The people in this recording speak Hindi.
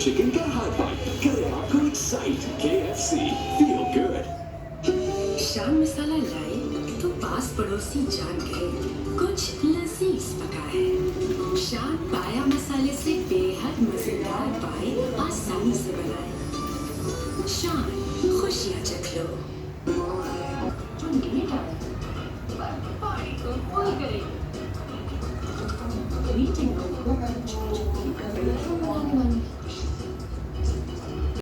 चिकन का हॉट बाइट करे आपको एक्साइट। KFC feel good. शान मसाला लाए तो पास पड़ोसी जान गए कुछ लजीज पका है। शान पाया मसाले से बेहद मजेदार पाए आसानी से बनाए। शान खुशियाँ चख लो।